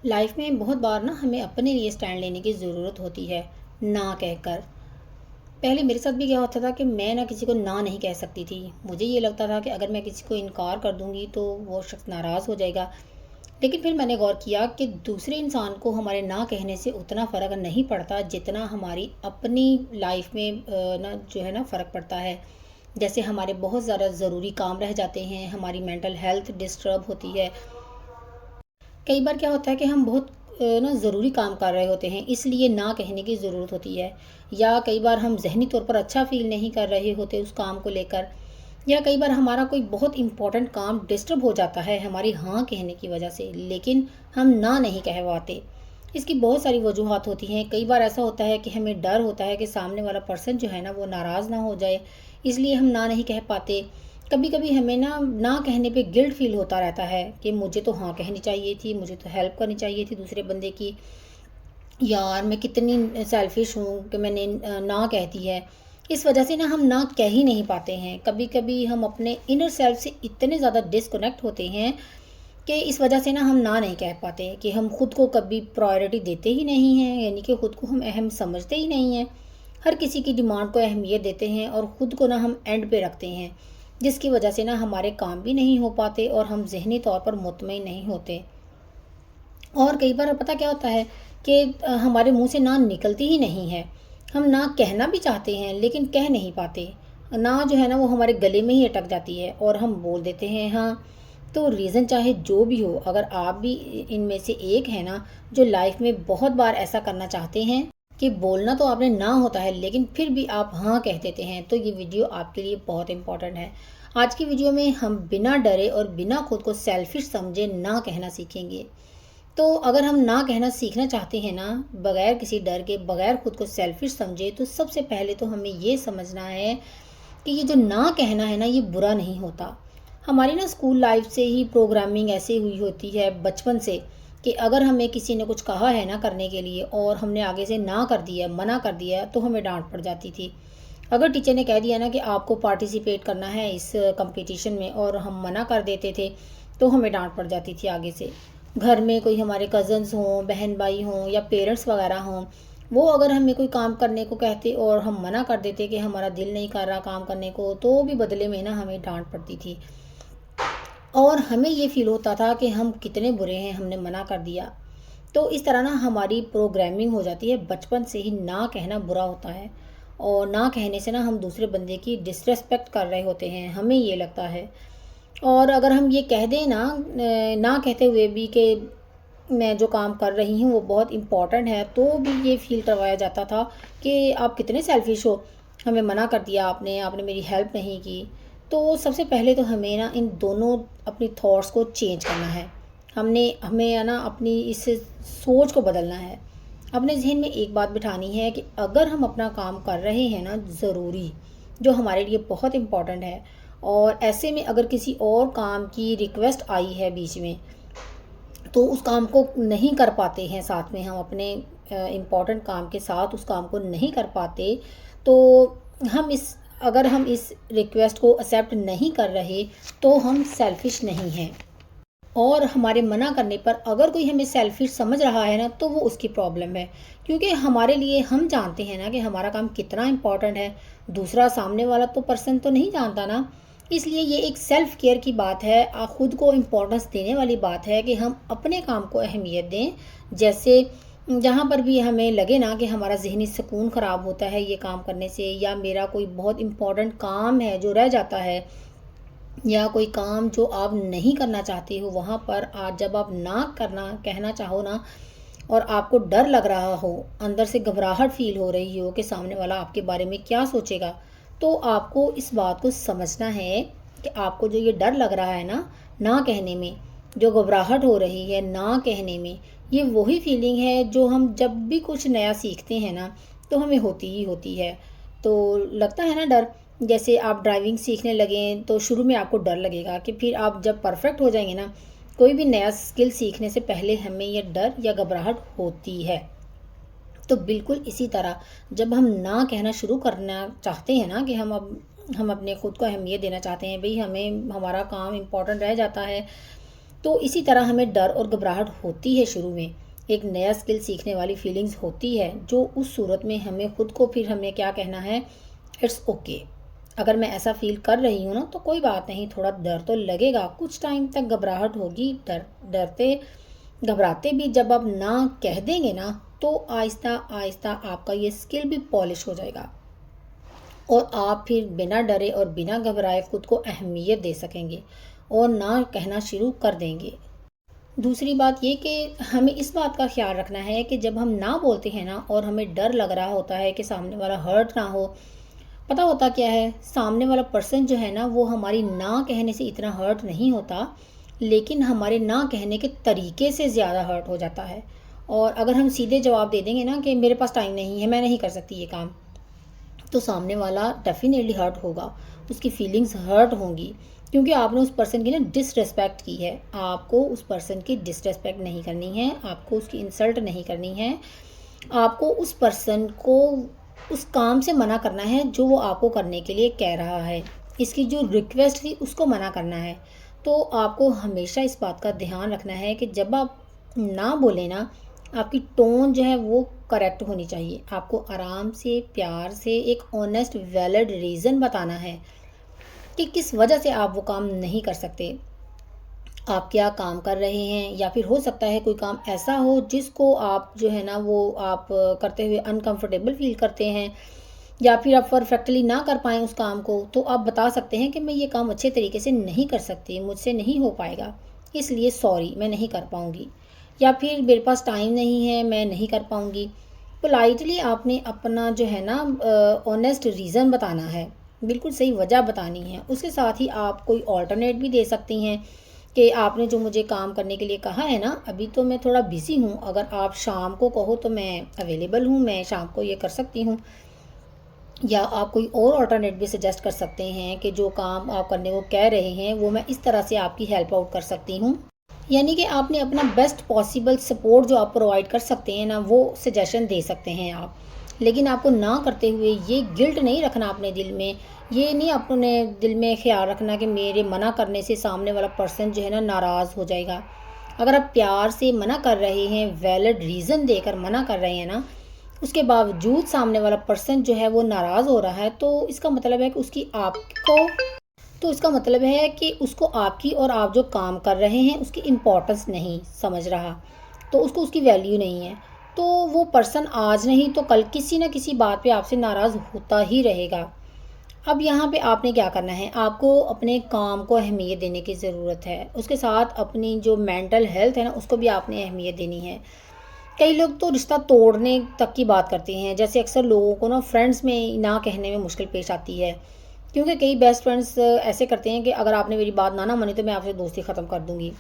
Life में बहुत बार ना हमें अपने लिए स्टैंड लेने की ज़रूरत होती है, ना कहकर। पहले मेरे साथ भी क्या होता था कि मैं ना किसी को ना नहीं कह सकती थी। मुझे ये लगता था कि अगर मैं किसी को इनकार कर दूंगी तो वो शख्स नाराज़ हो जाएगा। लेकिन फिर मैंने गौर किया कि दूसरे इंसान को हमारे ना कहने से उतना फ़र्क नहीं पड़ता जितना हमारी अपनी लाइफ में ना जो है ना फ़र्क पड़ता है। जैसे हमारे बहुत ज़्यादा ज़रूरी काम रह जाते हैं, हमारी मेंटल हेल्थ डिस्टर्ब होती है। कई बार क्या होता है कि हम बहुत ना ज़रूरी काम कर रहे होते हैं, इसलिए ना कहने की ज़रूरत होती है। या कई बार हम ज़हनी तौर पर अच्छा फ़ील नहीं कर रहे होते उस काम को लेकर। या कई बार हमारा कोई बहुत इम्पोर्टेंट काम डिस्टर्ब हो जाता है हमारी हाँ कहने की वजह से, लेकिन हम ना नहीं कह पाते। इसकी बहुत सारी वजूहत होती हैं। कई बार ऐसा होता है कि हमें डर होता है कि सामने वाला पर्सन जो है ना वो नाराज़ ना हो जाए, इसलिए हम ना नहीं कह पाते। कभी कभी हमें ना ना कहने पे गिल्ट फील होता रहता है कि मुझे तो हाँ कहनी चाहिए थी, मुझे तो हेल्प करनी चाहिए थी दूसरे बंदे की। यार मैं कितनी सेल्फिश हूँ कि मैंने ना कह दी है। इस वजह से ना हम ना कह ही नहीं पाते हैं। कभी कभी हम अपने इनर सेल्फ से इतने ज़्यादा डिस्कनेक्ट होते हैं कि इस वजह से ना हम ना नहीं कह पाते, कि हम खुद को कभी प्रायोरिटी देते ही नहीं हैं, यानी कि खुद को हम अहम समझते ही नहीं हैं। हर किसी की डिमांड को अहमियत देते हैं और ख़ुद को ना हम एंड पे रखते हैं, जिसकी वजह से ना हमारे काम भी नहीं हो पाते और हम जहनी तौर पर मुतमईन नहीं होते। और कई बार पता क्या होता है कि हमारे मुंह से ना निकलती ही नहीं है। हम ना कहना भी चाहते हैं लेकिन कह नहीं पाते। ना जो है ना वो हमारे गले में ही अटक जाती है और हम बोल देते हैं हाँ। तो रीज़न चाहे जो भी हो, अगर आप भी इनमें से एक है ना जो लाइफ में बहुत बार ऐसा करना चाहते हैं कि बोलना तो आपने ना होता है लेकिन फिर भी आप हाँ कह देते हैं, तो ये वीडियो आपके लिए बहुत इंपॉर्टेंट है। आज की वीडियो में हम बिना डरे और बिना खुद को सेल्फिश समझे ना कहना सीखेंगे। तो अगर हम ना कहना सीखना चाहते हैं ना, बगैर किसी डर के, बगैर खुद को सेल्फिश समझे, तो सबसे पहले तो हमें ये समझना है कि ये जो ना कहना है ना ये बुरा नहीं होता। हमारी ना स्कूल लाइफ से ही प्रोग्रामिंग ऐसे हुई होती है, बचपन से, कि अगर हमें किसी ने कुछ कहा है ना करने के लिए और हमने आगे से ना कर दिया, मना कर दिया, तो हमें डांट पड़ जाती थी। अगर टीचर ने कह दिया ना कि आपको पार्टिसिपेट करना है इस कंपटीशन में और हम मना कर देते थे, तो हमें डांट पड़ जाती थी आगे से। घर में कोई हमारे कज़न्स हों, बहन भाई हों या पेरेंट्स वगैरह हों, वो अगर हमें कोई काम करने को कहते और हम मना कर देते कि हमारा दिल नहीं कर रहा काम करने को, तो भी बदले में ना हमें डांट पड़ती थी। और हमें ये फ़ील होता था कि हम कितने बुरे हैं, हमने मना कर दिया। तो इस तरह ना हमारी प्रोग्रामिंग हो जाती है, बचपन से ही ना कहना बुरा होता है। और ना कहने से ना हम दूसरे बंदे की डिसरिस्पेक्ट कर रहे होते हैं, हमें ये लगता है। और अगर हम ये कह दें ना, ना कहते हुए भी कि मैं जो काम कर रही हूँ वो बहुत इम्पोर्टेंट है, तो भी ये फ़ील करवाया जाता था कि आप कितने सेल्फिश हो, हमें मना कर दिया आपने, आपने मेरी हेल्प नहीं की। तो सबसे पहले तो हमें ना इन दोनों अपनी थॉट्स को चेंज करना है। हमें है ना अपनी इस सोच को बदलना है। अपने ज़हन में एक बात बिठानी है कि अगर हम अपना काम कर रहे हैं ना ज़रूरी, जो हमारे लिए बहुत इम्पोर्टेंट है, और ऐसे में अगर किसी और काम की रिक्वेस्ट आई है बीच में, तो उस काम को नहीं कर पाते हैं, साथ में हम अपने इम्पोर्टेंट काम के साथ उस काम को नहीं कर पाते, तो हम इस अगर हम इस रिक्वेस्ट को एक्सेप्ट नहीं कर रहे तो हम सेल्फिश नहीं हैं। और हमारे मना करने पर अगर कोई हमें सेल्फिश समझ रहा है ना, तो वो उसकी प्रॉब्लम है। क्योंकि हमारे लिए हम जानते हैं ना कि हमारा काम कितना इम्पोर्टेंट है, दूसरा सामने वाला तो पर्सन तो नहीं जानता ना। इसलिए ये एक सेल्फ केयर की बात है, खुद को इम्पोर्टेंस देने वाली बात है कि हम अपने काम को अहमियत दें। जैसे जहाँ पर भी हमें लगे ना कि हमारा ज़हनी सुकून ख़राब होता है ये काम करने से, या मेरा कोई बहुत इम्पोर्टेंट काम है जो रह जाता है, या कोई काम जो आप नहीं करना चाहते हो, वहाँ पर आज जब आप ना करना कहना चाहो ना, और आपको डर लग रहा हो, अंदर से घबराहट फील हो रही हो कि सामने वाला आपके बारे में क्या सोचेगा, तो आपको इस बात को समझना है कि आपको जो ये डर लग रहा है ना, ना कहने में, जो घबराहट हो रही है ना कहने में, ये वही फीलिंग है जो हम जब भी कुछ नया सीखते हैं ना, तो हमें होती ही होती है। तो लगता है ना डर। जैसे आप ड्राइविंग सीखने लगें तो शुरू में आपको डर लगेगा, कि फिर आप जब परफेक्ट हो जाएंगे ना, कोई भी नया स्किल सीखने से पहले हमें यह डर या घबराहट होती है। तो बिल्कुल इसी तरह जब हम ना कहना शुरू करना चाहते हैं ना, कि हम अपने खुद को अहमियत देना चाहते हैं, भाई हमें हमारा काम इम्पोर्टेंट रह जाता है, तो इसी तरह हमें डर और घबराहट होती है शुरू में, एक नया स्किल सीखने वाली फीलिंग्स होती है, जो उस सूरत में हमें खुद को फिर हमें क्या कहना है, इट्स ओके। अगर मैं ऐसा फील कर रही हूँ ना तो कोई बात नहीं, थोड़ा डर तो लगेगा, कुछ टाइम तक घबराहट होगी, डरते घबराते भी जब आप ना कह देंगे ना तो आहिस्ता आहिस्ता आपका ये स्किल भी पॉलिश हो जाएगा और आप फिर बिना डरे और बिना घबराए खुद को अहमियत दे सकेंगे और ना कहना शुरू कर देंगे। दूसरी बात ये कि हमें इस बात का ख्याल रखना है कि जब हम ना बोलते हैं ना और हमें डर लग रहा होता है कि सामने वाला हर्ट ना हो, पता होता क्या है, सामने वाला पर्सन जो है ना वो हमारी ना कहने से इतना हर्ट नहीं होता, लेकिन हमारे ना कहने के तरीके से ज़्यादा हर्ट हो जाता है। और अगर हम सीधे जवाब दे देंगे ना कि मेरे पास टाइम नहीं है, मैं नहीं कर सकती ये काम, तो सामने वाला डेफिनेटली हर्ट होगा, उसकी फीलिंग्स हर्ट होंगी, क्योंकि आपने उस पर्सन की ना डिसरेस्पेक्ट की है। आपको उस पर्सन की डिसरेस्पेक्ट नहीं करनी है, आपको उसकी इंसल्ट नहीं करनी है, आपको उस पर्सन को उस काम से मना करना है जो वो आपको करने के लिए कह रहा है, इसकी जो रिक्वेस्ट थी उसको मना करना है। तो आपको हमेशा इस बात का ध्यान रखना है कि जब आप ना बोलें ना, आपकी टोन जो है वो करेक्ट होनी चाहिए। आपको आराम से प्यार से एक ऑनेस्ट वैलिड रीज़न बताना है कि किस वजह से आप वो काम नहीं कर सकते, आप क्या काम कर रहे हैं, या फिर हो सकता है कोई काम ऐसा हो जिसको आप जो है ना वो आप करते हुए अनकंफर्टेबल फील करते हैं, या फिर आप परफेक्टली ना कर पाएँ उस काम को, तो आप बता सकते हैं कि मैं ये काम अच्छे तरीके से नहीं कर सकती, मुझसे नहीं हो पाएगा, इसलिए सॉरी मैं नहीं कर पाऊँगी, या फिर मेरे पास टाइम नहीं है मैं नहीं कर पाऊँगी। पोलाइटली आपने अपना जो है ना ऑनेस्ट रीज़न बताना है, बिल्कुल सही वजह बतानी है। उसके साथ ही आप कोई ऑल्टरनेट भी दे सकती हैं कि आपने जो मुझे काम करने के लिए कहा है ना, अभी तो मैं थोड़ा बिज़ी हूँ, अगर आप शाम को कहो तो मैं अवेलेबल हूँ, मैं शाम को ये कर सकती हूँ। या आप कोई और ऑल्टरनेट भी सजेस्ट कर सकते हैं कि जो काम आप करने को कह रहे हैं वो मैं इस तरह से आपकी हेल्प आउट कर सकती हूँ। यानी कि आपने अपना बेस्ट पॉसिबल सपोर्ट जो आप प्रोवाइड कर सकते हैं ना, वो सजेशन दे सकते हैं आप। लेकिन आपको ना करते हुए ये गिल्ट नहीं रखना अपने दिल में, ये नहीं अपने दिल में ख्याल रखना कि मेरे मना करने से सामने वाला पर्सन जो है ना नाराज़ हो जाएगा। अगर आप प्यार से मना कर रहे हैं, वैलिड रीज़न देकर मना कर रहे हैं ना, उसके बावजूद सामने वाला पर्सन जो है वो नाराज़ हो रहा है, तो इसका मतलब है कि उसको आपकी और आप जो काम कर रहे हैं उसकी इम्पोर्टेंस नहीं समझ रहा, तो उसको उसकी वैल्यू नहीं है। तो वो पर्सन आज नहीं तो कल किसी न किसी बात पे आपसे नाराज़ होता ही रहेगा। अब यहाँ पे आपने क्या करना है, आपको अपने काम को अहमियत देने की ज़रूरत है, उसके साथ अपनी जो मेंटल हेल्थ है ना उसको भी आपने अहमियत देनी है। कई लोग तो रिश्ता तोड़ने तक की बात करते हैं, जैसे अक्सर लोगों को ना फ्रेंड्स में ना कहने में मुश्किल पेश आती है, क्योंकि कई बेस्ट फ्रेंड्स ऐसे करते हैं कि अगर आपने मेरी बात ना मानी तो मैं आपसे दोस्ती ख़त्म कर दूंगी।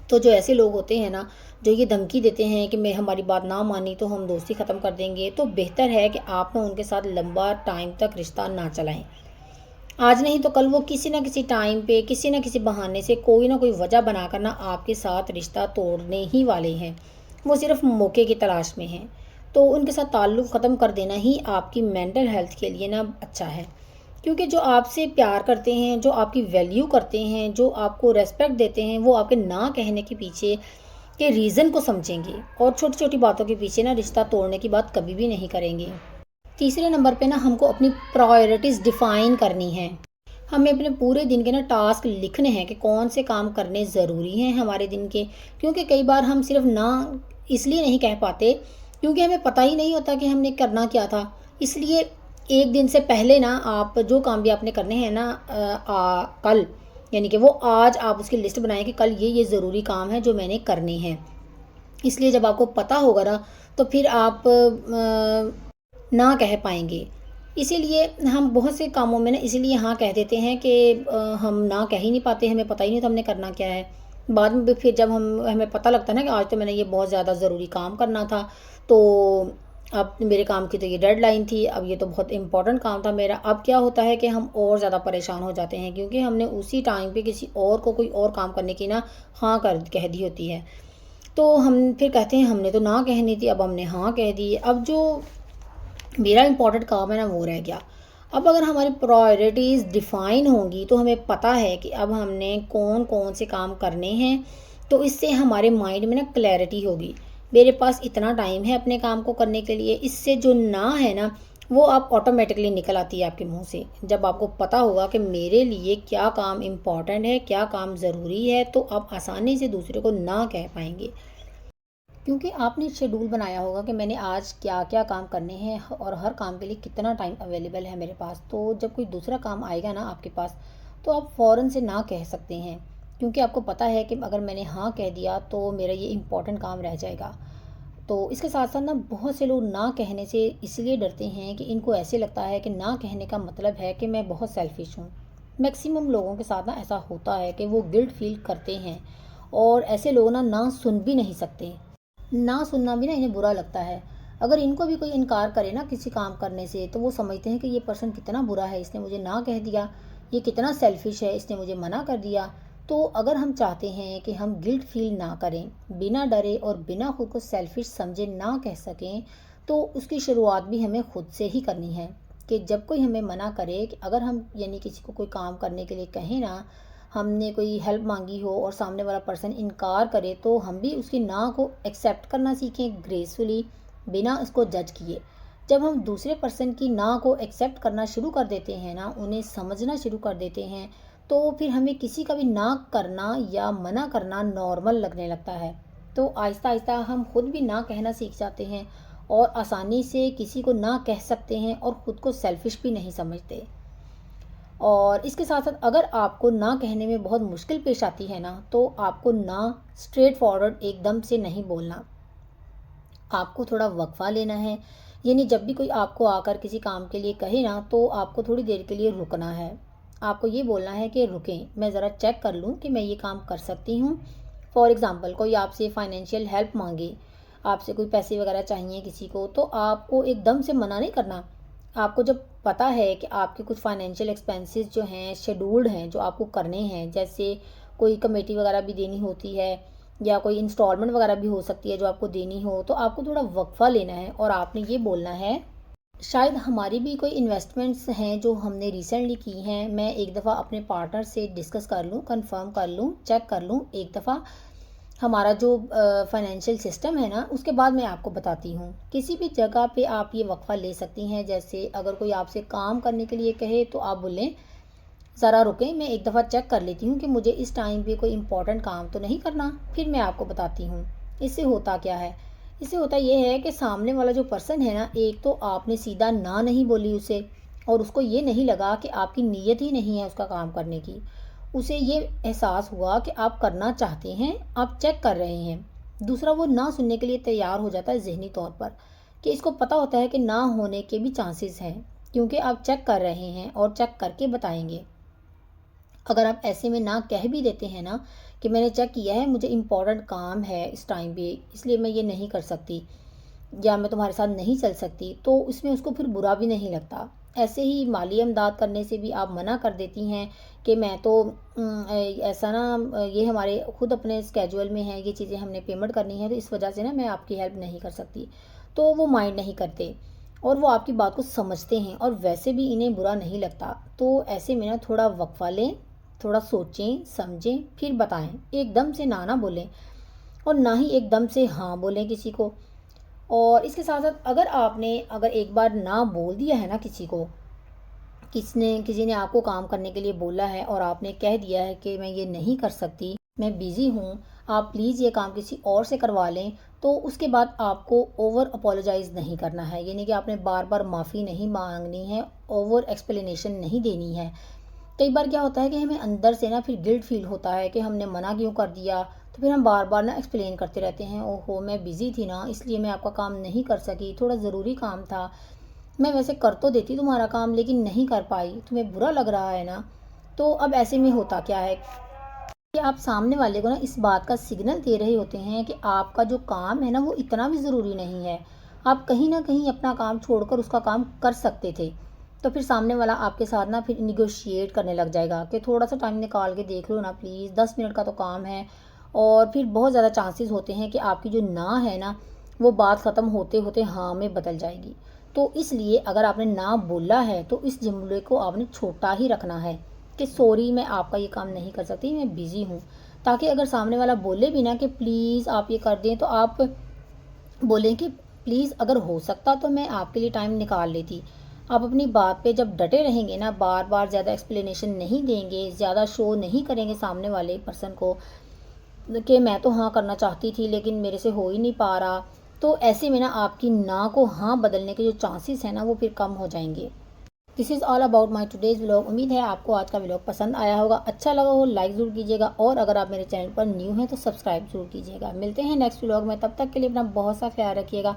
तो जो ऐसे लोग होते हैं ना, जो ये धमकी देते हैं कि मैं हमारी बात ना मानी तो हम दोस्ती ख़त्म कर देंगे, तो बेहतर है कि आप ना उनके साथ लंबा टाइम तक रिश्ता ना चलाएं। आज नहीं तो कल वो किसी न किसी टाइम पे किसी न किसी बहाने से कोई ना कोई वजह बनाकर ना आपके साथ रिश्ता तोड़ने ही वाले हैं, वो सिर्फ मौके की तलाश में हैं। तो उनके साथ ताल्लुक़ ख़त्म कर देना ही आपकी मेंटल हेल्थ के लिए ना अच्छा है, क्योंकि जो आपसे प्यार करते हैं, जो आपकी वैल्यू करते हैं, जो आपको रेस्पेक्ट देते हैं, वो आपके ना कहने के पीछे के रीज़न को समझेंगे और छोटी छोटी बातों के पीछे ना रिश्ता तोड़ने की बात कभी भी नहीं करेंगे। तीसरे नंबर पे ना हमको अपनी प्रायोरिटीज़ डिफ़ाइन करनी है। हमें अपने पूरे दिन के ना टास्क लिखने हैं कि कौन से काम करने ज़रूरी हैं हमारे दिन के, क्योंकि कई बार हम सिर्फ ना इसलिए नहीं कह पाते क्योंकि हमें पता ही नहीं होता कि हमने करना क्या था। इसलिए एक दिन से पहले ना आप जो काम भी आपने करने हैं ना कल, यानी कि वो आज आप उसकी लिस्ट बनाएं कि कल ये ज़रूरी काम है जो मैंने करने हैं। इसलिए जब आपको पता होगा ना तो फिर आप ना कह पाएंगे। इसीलिए हम बहुत से कामों में ना इसीलिए हाँ कह देते हैं कि हम ना कह ही नहीं पाते, हमें पता ही नहीं था हमने करना क्या है। बाद में भी फिर जब हमें पता लगता है ना कि आज तो मैंने ये बहुत ज़्यादा ज़रूरी काम करना था, तो अब मेरे काम की तो ये डेडलाइन थी, अब ये तो बहुत इम्पोर्टेंट काम था मेरा, अब क्या होता है कि हम और ज़्यादा परेशान हो जाते हैं क्योंकि हमने उसी टाइम पे किसी और को कोई और काम करने की ना हाँ कर कह दी होती है। तो हम फिर कहते हैं हमने तो ना कहनी थी, अब हमने हाँ कह दी, अब जो मेरा इम्पोर्टेंट काम है ना वो रह गया। अब अगर हमारी प्रायोरिटीज़ डिफ़ाइन होंगी तो हमें पता है कि अब हमने कौन कौन से काम करने हैं, तो इससे हमारे माइंड में ना क्लैरिटी होगी। मेरे पास इतना टाइम है अपने काम को करने के लिए, इससे जो ना है ना वो आप ऑटोमेटिकली निकल आती है आपके मुंह से। जब आपको पता होगा कि मेरे लिए क्या काम इम्पॉर्टेंट है, क्या काम ज़रूरी है, तो आप आसानी से दूसरे को ना कह पाएंगे, क्योंकि आपने शेड्यूल बनाया होगा कि मैंने आज क्या क्या काम करने हैं और हर काम के लिए कितना टाइम अवेलेबल है मेरे पास। तो जब कोई दूसरा काम आएगा ना आपके पास, तो आप फ़ौरन से ना कह सकते हैं, क्योंकि आपको पता है कि अगर मैंने हाँ कह दिया तो मेरा ये इम्पोर्टेंट काम रह जाएगा। तो इसके साथ साथ ना बहुत से लोग ना कहने से इसलिए डरते हैं कि इनको ऐसे लगता है कि ना कहने का मतलब है कि मैं बहुत सेल्फिश हूँ। मैक्सिमम लोगों के साथ ना ऐसा होता है कि वो गिल्ट फील करते हैं, और ऐसे लोग ना ना सुन भी नहीं सकते। ना सुनना भी ना इन्हें बुरा लगता है। अगर इनको भी कोई इनकार करे ना किसी काम करने से, तो वो समझते हैं कि ये पर्सन कितना बुरा है, इसने मुझे ना कह दिया, ये कितना सेल्फिश है, इसने मुझे मना कर दिया। तो अगर हम चाहते हैं कि हम गिल्ट फील ना करें, बिना डरे और बिना खुद को सेल्फिश समझे ना कह सकें, तो उसकी शुरुआत भी हमें खुद से ही करनी है। कि जब कोई हमें मना करे, कि अगर हम यानी किसी को कोई काम करने के लिए कहें ना, हमने कोई हेल्प मांगी हो और सामने वाला पर्सन इनकार करे, तो हम भी उसकी ना को एक्सेप्ट करना सीखें ग्रेसफुली, बिना उसको जज किए। जब हम दूसरे पर्सन की ना को एक्सेप्ट करना शुरू कर देते हैं ना, उन्हें समझना शुरू कर देते हैं, तो फिर हमें किसी का भी ना करना या मना करना नॉर्मल लगने लगता है। तो आहिस्ता आहिस्ता हम खुद भी ना कहना सीख जाते हैं, और आसानी से किसी को ना कह सकते हैं और ख़ुद को सेल्फिश भी नहीं समझते। और इसके साथ साथ अगर आपको ना कहने में बहुत मुश्किल पेश आती है ना, तो आपको ना स्ट्रेट फॉरवर्ड एकदम से नहीं बोलना, आपको थोड़ा वक्फा लेना है। यानी जब भी कोई आपको आकर किसी काम के लिए कहे ना, तो आपको थोड़ी देर के लिए रुकना है। आपको ये बोलना है कि रुकें, मैं ज़रा चेक कर लूँ कि मैं ये काम कर सकती हूँ। फॉर एग्ज़ाम्पल, कोई आपसे फाइनेंशियल हेल्प मांगे, आपसे कोई पैसे वगैरह चाहिए किसी को, तो आपको एकदम से मना नहीं करना। आपको जब पता है कि आपके कुछ फाइनेंशियल एक्सपेंसेस जो हैं शेड्यूल्ड हैं, जो आपको करने हैं, जैसे कोई कमेटी वगैरह भी देनी होती है, या कोई इंस्टॉलमेंट वगैरह भी हो सकती है जो आपको देनी हो, तो आपको थोड़ा वक्फा लेना है और आपने ये बोलना है, शायद हमारी भी कोई इन्वेस्टमेंट्स हैं जो हमने रिसेंटली की हैं, मैं एक दफ़ा अपने पार्टनर से डिस्कस कर लूँ, कंफर्म कर लूँ, चेक कर लूँ एक दफ़ा हमारा जो फाइनेंशियल सिस्टम है ना, उसके बाद मैं आपको बताती हूँ। किसी भी जगह पे आप ये वक्फा ले सकती हैं। जैसे अगर कोई आपसे काम करने के लिए कहे, तो आप बोलें, ज़रा रुकें, मैं एक दफ़ा चेक कर लेती हूँ कि मुझे इस टाइम पे कोई इम्पोर्टेंट काम तो नहीं करना, फिर मैं आपको बताती हूँ। इससे होता क्या है, इससे होता ये है कि सामने वाला जो पर्सन है ना, एक तो आपने सीधा ना नहीं बोली उसे, और उसको ये नहीं लगा कि आपकी नीयत ही नहीं है उसका काम करने की। उसे ये एहसास हुआ कि आप करना चाहते हैं, आप चेक कर रहे हैं। दूसरा, वो ना सुनने के लिए तैयार हो जाता है ज़हनी तौर पर, कि इसको पता होता है कि ना होने के भी चांसेस हैं, क्योंकि आप चेक कर रहे हैं और चेक करके बताएंगे। अगर आप ऐसे में ना कह भी देते हैं ना कि मैंने चेक किया है, मुझे इम्पोर्टेंट काम है इस टाइम पे, इसलिए मैं ये नहीं कर सकती, या मैं तुम्हारे साथ नहीं चल सकती, तो उसमें उसको फिर बुरा भी नहीं लगता। ऐसे ही माली इमदाद करने से भी आप मना कर देती हैं कि मैं तो ऐसा ना, ये हमारे खुद अपने स्केजुअल में है, ये चीज़ें हमने पेमेंट करनी है, तो इस वजह से ना मैं आपकी हेल्प नहीं कर सकती। तो वो माइंड नहीं करते, और वो आपकी बात को समझते हैं, और वैसे भी इन्हें बुरा नहीं लगता। तो ऐसे में ना थोड़ा वक्फा लें, थोड़ा सोचें समझें, फिर बताएं। एकदम से ना ना बोलें, और ना ही एकदम से हाँ बोलें किसी को। और इसके साथ साथ अगर एक बार ना बोल दिया है ना किसी को, किसी ने आपको काम करने के लिए बोला है और आपने कह दिया है कि मैं ये नहीं कर सकती, मैं बिज़ी हूँ, आप प्लीज़ ये काम किसी और से करवा लें, तो उसके बाद आपको ओवर अपोलोजाइज़ नहीं करना है। यानी कि आपने बार बार माफ़ी नहीं मांगनी है, ओवर एक्सप्लेनेशन नहीं देनी है। कई बार क्या होता है कि हमें अंदर से ना फिर गिल्ट फील होता है कि हमने मना क्यों कर दिया, तो फिर हम बार बार ना एक्सप्लेन करते रहते हैं, ओहो मैं बिज़ी थी ना, इसलिए मैं आपका काम नहीं कर सकी, थोड़ा ज़रूरी काम था, मैं वैसे कर तो देती तुम्हारा काम, लेकिन नहीं कर पाई, तुम्हें बुरा लग रहा है ना। तो अब ऐसे में होता क्या है कि आप सामने वाले को ना इस बात का सिग्नल दे रहे होते हैं कि आपका जो काम है ना, वो इतना भी ज़रूरी नहीं है, आप कहीं ना कहीं अपना काम छोड़कर उसका काम कर सकते थे। तो फिर सामने वाला आपके साथ ना फिर निगोशिएट करने लग जाएगा कि थोड़ा सा टाइम निकाल के देख लो ना प्लीज़, 10 मिनट का तो काम है। और फिर बहुत ज़्यादा चांसेस होते हैं कि आपकी जो ना है ना, वो बात ख़त्म होते होते हाँ में बदल जाएगी। तो इसलिए अगर आपने ना बोला है तो इस जुमले को आपने छोटा ही रखना है कि सॉरी मैं आपका ये काम नहीं कर सकती, मैं बिज़ी हूँ। ताकि अगर सामने वाला बोले भी ना कि प्लीज़ आप ये कर दें, तो आप बोलें कि प्लीज़ अगर हो सकता तो मैं आपके लिए टाइम निकाल लेती। आप अपनी बात पे जब डटे रहेंगे ना, बार बार ज़्यादा एक्सप्लेनेशन नहीं देंगे, ज़्यादा शो नहीं करेंगे सामने वाले पर्सन को कि मैं तो हाँ करना चाहती थी लेकिन मेरे से हो ही नहीं पा रहा, तो ऐसे में ना आपकी ना को हाँ बदलने के जो चांसेस हैं ना वो फिर कम हो जाएंगे। This is all about my today's vlog. उम्मीद है आपको आज का व्लॉग पसंद आया होगा, अच्छा लगा हो लाइक ज़रूर कीजिएगा, और अगर आप मेरे चैनल पर न्यू हैं तो सब्सक्राइब जरूर कीजिएगा। मिलते हैं नेक्स्ट व्लॉग में, तब तक के लिए अपना बहुत सा ख्याल रखिएगा।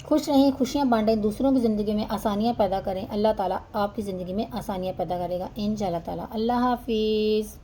खुश रहें, खुशियाँ बांटें, दूसरों की ज़िंदगी में आसानियाँ पैदा करें। अल्लाह ताला आपकी ज़िंदगी में आसानियाँ पैदा करेगा इंशाअल्लाह ताला। अल्लाह हाफिज़।